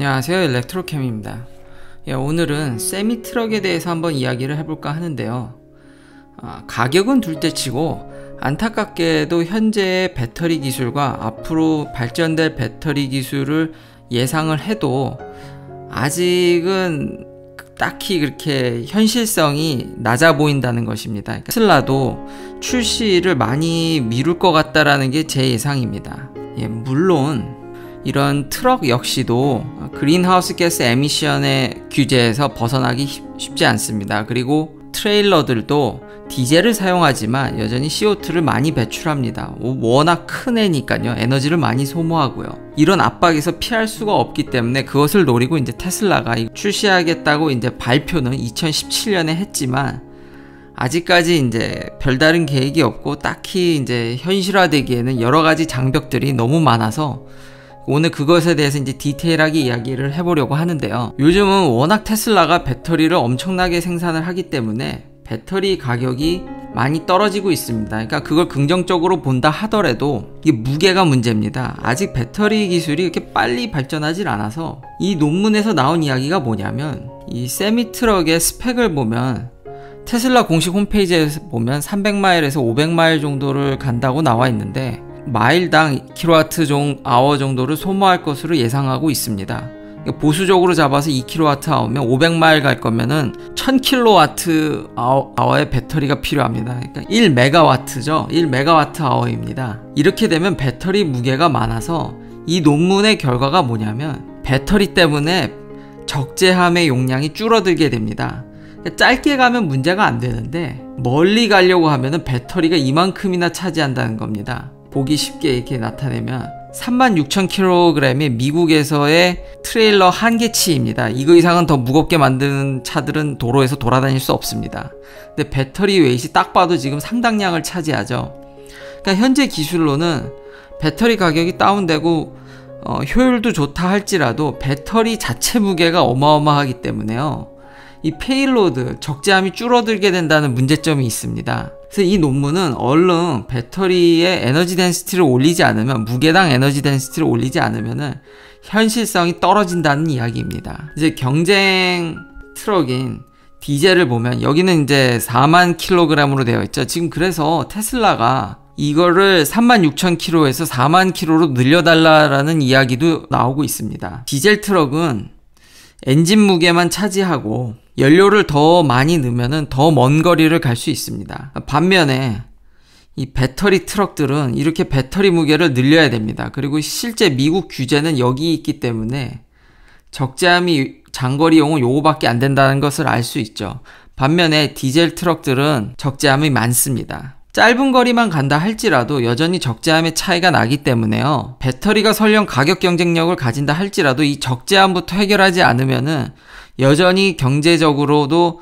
안녕하세요, 일렉트로캠입니다. 오늘은 세미트럭에 대해서 한번 이야기를 해볼까 하는데요. 가격은 둘째치고 안타깝게도 현재의 배터리 기술과 앞으로 발전될 배터리 기술을 예상을 해도 아직은 딱히 그렇게 현실성이 낮아 보인다는 것입니다. 테슬라도 출시를 많이 미룰 것 같다라는 게 제 예상입니다. 물론 이런 트럭 역시도 그린하우스 가스 에미션의 규제에서 벗어나기 쉽지 않습니다. 그리고 트레일러들도 디젤을 사용하지만 여전히 CO2를 많이 배출합니다. 워낙 큰 애니까요. 에너지를 많이 소모하고요. 이런 압박에서 피할 수가 없기 때문에 그것을 노리고 이제 테슬라가 출시하겠다고 이제 발표는 2017년에 했지만 아직까지 이제 별다른 계획이 없고 딱히 이제 현실화되기에는 여러 가지 장벽들이 너무 많아서 오늘 그것에 대해서 이제 디테일하게 이야기를 해보려고 하는데요. 요즘은 워낙 테슬라가 배터리를 엄청나게 생산을 하기 때문에 배터리 가격이 많이 떨어지고 있습니다. 그러니까 그걸 긍정적으로 본다 하더라도 이게 무게가 문제입니다. 아직 배터리 기술이 그렇게 빨리 발전하질 않아서 이 논문에서 나온 이야기가 뭐냐면 이 세미트럭의 스펙을 보면 테슬라 공식 홈페이지에서 보면 300마일에서 500마일 정도를 간다고 나와 있는데 마일당 kWh 정도를 소모할 것으로 예상하고 있습니다. 보수적으로 잡아서 2kWh면 500마일 갈 거면은 1000kWh의 배터리가 필요합니다. 그러니까 1MW죠. 1MWh입니다. 이렇게 되면 배터리 무게가 많아서 이 논문의 결과가 뭐냐면 배터리 때문에 적재함의 용량이 줄어들게 됩니다. 짧게 가면 문제가 안 되는데 멀리 가려고 하면은 배터리가 이만큼이나 차지한다는 겁니다. 보기 쉽게 이렇게 나타내면 36,000kg이 미국에서의 트레일러 한계치입니다. 이거 이상은 더 무겁게 만드는 차들은 도로에서 돌아다닐 수 없습니다. 근데 배터리 웨이트이 딱 봐도 지금 상당량을 차지하죠. 그러니까 현재 기술로는 배터리 가격이 다운되고 효율도 좋다 할지라도 배터리 자체 무게가 어마어마하기 때문에요. 이 페일로드, 적재함이 줄어들게 된다는 문제점이 있습니다. 그래서 이 논문은 얼른 배터리의 에너지 덴시티를 올리지 않으면, 무게당 에너지 덴시티를 올리지 않으면은 현실성이 떨어진다는 이야기입니다. 이제 경쟁 트럭인 디젤을 보면 여기는 이제 4만 kg으로 되어 있죠. 지금 그래서 테슬라가 이거를 36,000kg에서 4만 kg로 늘려달라라는 이야기도 나오고 있습니다. 디젤 트럭은 엔진 무게만 차지하고 연료를 더 많이 넣으면 더 먼 거리를 갈 수 있습니다. 반면에 이 배터리 트럭들은 이렇게 배터리 무게를 늘려야 됩니다. 그리고 실제 미국 규제는 여기 있기 때문에 적재함이 장거리용은 요거밖에 안 된다는 것을 알 수 있죠. 반면에 디젤 트럭들은 적재함이 많습니다. 짧은 거리만 간다 할지라도 여전히 적재함의 차이가 나기 때문에요. 배터리가 설령 가격 경쟁력을 가진다 할지라도 이 적재함부터 해결하지 않으면은 여전히 경제적으로도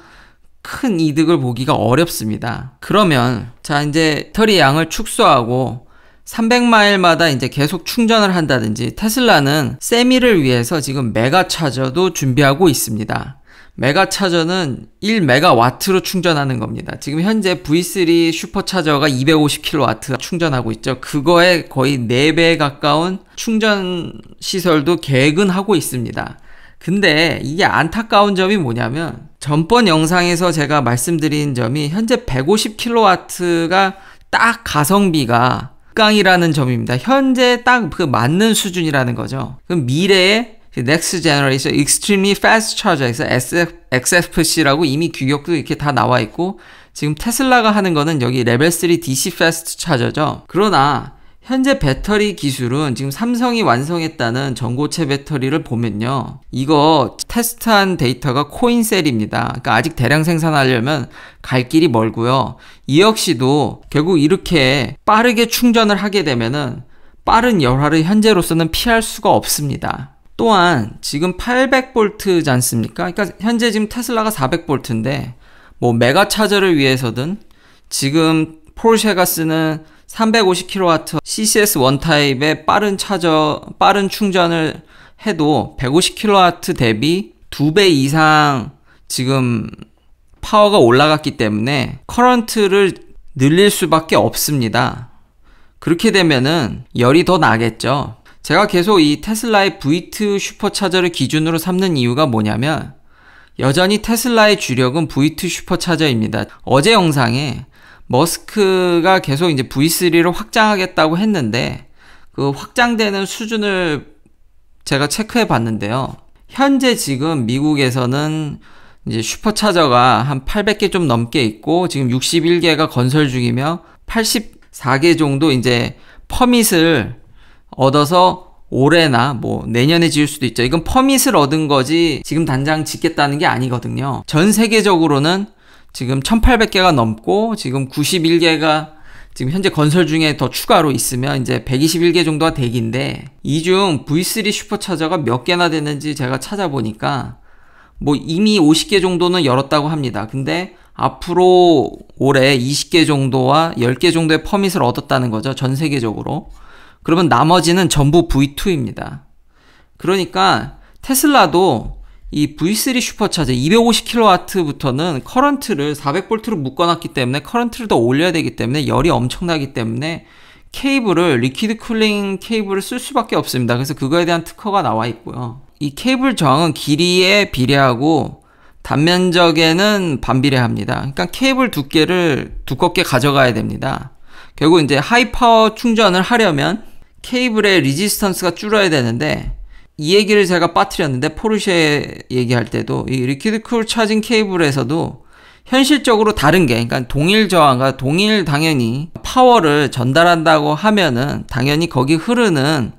큰 이득을 보기가 어렵습니다. 그러면 자 이제 배터리 양을 축소하고 300마일마다 이제 계속 충전을 한다든지 테슬라는 세미를 위해서 지금 메가 차저도 준비하고 있습니다. 메가 차저는 1MW로 충전하는 겁니다. 지금 현재 V3 슈퍼차저가 250kW 충전하고 있죠. 그거에 거의 4배 가까운 충전 시설도 계획은 하고 있습니다. 근데 이게 안타까운 점이 뭐냐면 전번 영상에서 제가 말씀드린 점이 현재 150kW가 딱 가성비가 극강이라는 점입니다. 현재 딱 그 맞는 수준이라는 거죠. 그럼 미래에 Next Generation Extremely Fast Charger에서 XFC라고 이미 규격도 이렇게 다 나와 있고 지금 테슬라가 하는 거는 여기 레벨 3 DC Fast Charger죠. 그러나 현재 배터리 기술은 지금 삼성이 완성했다는 전고체 배터리를 보면요. 이거 테스트한 데이터가 코인셀입니다. 그러니까 아직 대량 생산하려면 갈 길이 멀고요. 이 역시도 결국 이렇게 빠르게 충전을 하게 되면은 빠른 열화를 현재로서는 피할 수가 없습니다. 또한 지금 800V지 않습니까? 그러니까 현재 지금 테슬라가 400V인데 뭐 메가 차저를 위해서든 지금 포르쉐가 쓰는 350kW CCS 원타입의 빠른 충전을 해도 150kW 대비 2배 이상 지금 파워가 올라갔기 때문에 커런트를 늘릴 수밖에 없습니다. 그렇게 되면은 열이 더 나겠죠. 제가 계속 이 테슬라의 V2 슈퍼차저를 기준으로 삼는 이유가 뭐냐면 여전히 테슬라의 주력은 V2 슈퍼차저입니다. 어제 영상에 머스크가 계속 이제 V3를 확장하겠다고 했는데 그 확장되는 수준을 제가 체크해 봤는데요. 현재 지금 미국에서는 이제 슈퍼차저가 한 800개 좀 넘게 있고 지금 61개가 건설 중이며 84개 정도 이제 퍼밋을 얻어서 올해나 뭐 내년에 지을 수도 있죠. 이건 퍼밋을 얻은 거지 지금 당장 짓겠다는 게 아니거든요. 전 세계적으로는 지금 1800개가 넘고 지금 91개가 지금 현재 건설 중에 더 추가로 있으면 이제 121개 정도가 대기인데 이 중 V3 슈퍼차저가 몇 개나 됐는지 제가 찾아보니까 뭐 이미 50개 정도는 열었다고 합니다. 근데 앞으로 올해 20개 정도와 10개 정도의 퍼밋을 얻었다는 거죠. 전 세계적으로. 그러면 나머지는 전부 V2입니다. 그러니까 테슬라도 이 V3 슈퍼차저 250kW부터는 커런트를 400V로 묶어놨기 때문에 커런트를 더 올려야 되기 때문에 열이 엄청나기 때문에 케이블을 리퀴드 쿨링 케이블을 쓸 수밖에 없습니다. 그래서 그거에 대한 특허가 나와 있고요. 이 케이블 저항은 길이에 비례하고 단면적에는 반비례합니다. 그러니까 케이블 두께를 두껍게 가져가야 됩니다. 결국 이제 하이파워 충전을 하려면 케이블의 리지스턴스가 줄어야 되는데 이 얘기를 제가 빠뜨렸는데 포르쉐 얘기할 때도 이 리퀴드 쿨 차징 케이블에서도 현실적으로 다른 게 그러니까 동일 저항과 동일 당연히 파워를 전달한다고 하면은 당연히 거기 흐르는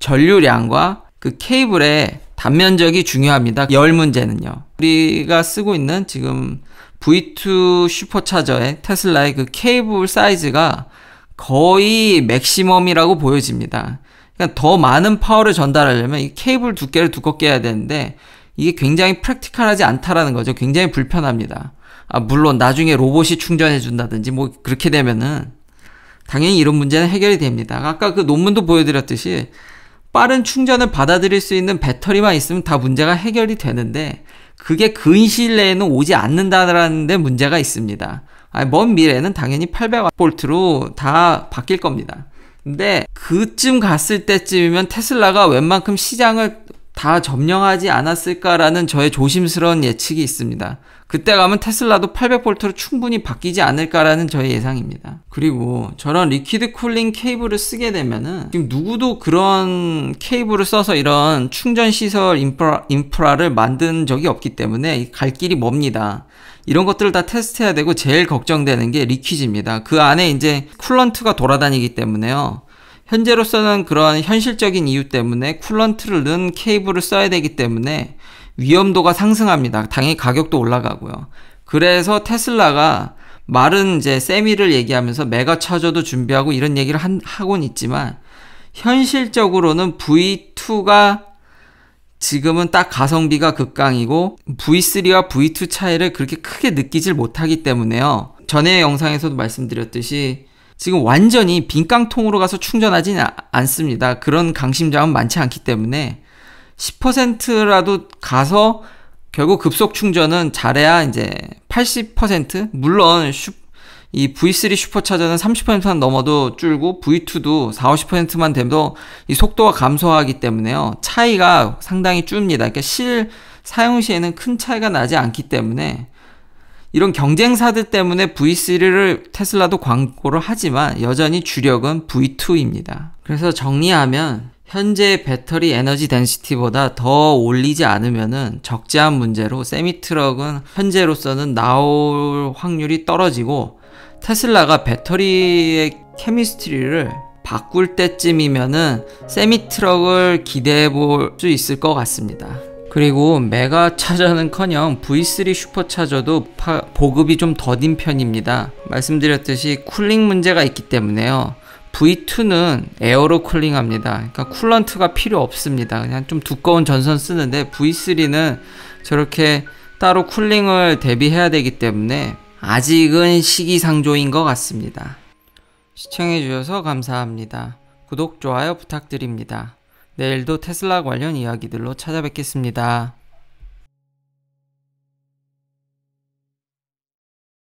전류량과 그 케이블의 단면적이 중요합니다. 열 문제는요. 우리가 쓰고 있는 지금 V2 슈퍼차저의 테슬라의 그 케이블 사이즈가 거의 맥시멈이라고 보여집니다. 그러니까 더 많은 파워를 전달하려면 이 케이블 두께를 두껍게 해야 되는데 이게 굉장히 프랙티컬하지 않다라는 거죠. 굉장히 불편합니다. 물론 나중에 로봇이 충전해 준다든지 뭐 그렇게 되면은 당연히 이런 문제는 해결이 됩니다. 아까 그 논문도 보여드렸듯이 빠른 충전을 받아들일 수 있는 배터리만 있으면 다 문제가 해결이 되는데 그게 근시일 내에는 오지 않는다라는 데 문제가 있습니다. 먼 미래에는 당연히 800V로 다 바뀔 겁니다. 근데 그쯤 갔을 때쯤이면 테슬라가 웬만큼 시장을 다 점령하지 않았을까라는 저의 조심스러운 예측이 있습니다. 그때 가면 테슬라도 800V로 충분히 바뀌지 않을까라는 저의 예상입니다. 그리고 저런 리퀴드 쿨링 케이블을 쓰게 되면은 지금 누구도 그런 케이블을 써서 이런 충전 시설 인프라를 만든 적이 없기 때문에 갈 길이 멉니다. 이런 것들을 다 테스트해야 되고 제일 걱정되는 게 리퀴즈입니다. 그 안에 이제 쿨런트가 돌아다니기 때문에요. 현재로서는 그런 현실적인 이유 때문에 쿨런트를 넣은 케이블을 써야 되기 때문에 위험도가 상승합니다. 당연히 가격도 올라가고요. 그래서 테슬라가 말은 이제 세미를 얘기하면서 메가 차저도 준비하고 이런 얘기를 하곤 있지만 현실적으로는 V2가 지금은 딱 가성비가 극강이고 V3와 V2 차이를 그렇게 크게 느끼질 못하기 때문에요. 전에 영상에서도 말씀드렸듯이 지금 완전히 빈 깡통으로 가서 충전하지는 않습니다. 그런 강심장은 많지 않기 때문에 10%라도 가서 결국 급속 충전은 잘해야 이제 80%? 물론 이 V3 슈퍼차저는 30%만 넘어도 줄고 V2도 40~50%만 돼도 이 속도가 감소하기 때문에요. 차이가 상당히 줍니다. 그러니까 실 사용 시에는 큰 차이가 나지 않기 때문에 이런 경쟁사들 때문에 V3를 테슬라도 광고를 하지만 여전히 주력은 V2입니다. 그래서 정리하면 현재 배터리 에너지 덴시티보다 더 올리지 않으면은 적재한 문제로 세미트럭은 현재로서는 나올 확률이 떨어지고 테슬라가 배터리의 케미스트리를 바꿀 때쯤이면은 세미트럭을 기대해 볼 수 있을 것 같습니다. 그리고 메가 차저는커녕 V3 슈퍼차저도 보급이 좀 더딘 편입니다. 말씀드렸듯이 쿨링 문제가 있기 때문에요. V2는 에어로 쿨링합니다. 그러니까 쿨런트가 필요 없습니다. 그냥 좀 두꺼운 전선 쓰는데 V3는 저렇게 따로 쿨링을 대비해야 되기 때문에 아직은 시기상조인 것 같습니다. 시청해주셔서 감사합니다. 구독, 좋아요 부탁드립니다. 내일도 테슬라 관련 이야기들로 찾아뵙겠습니다.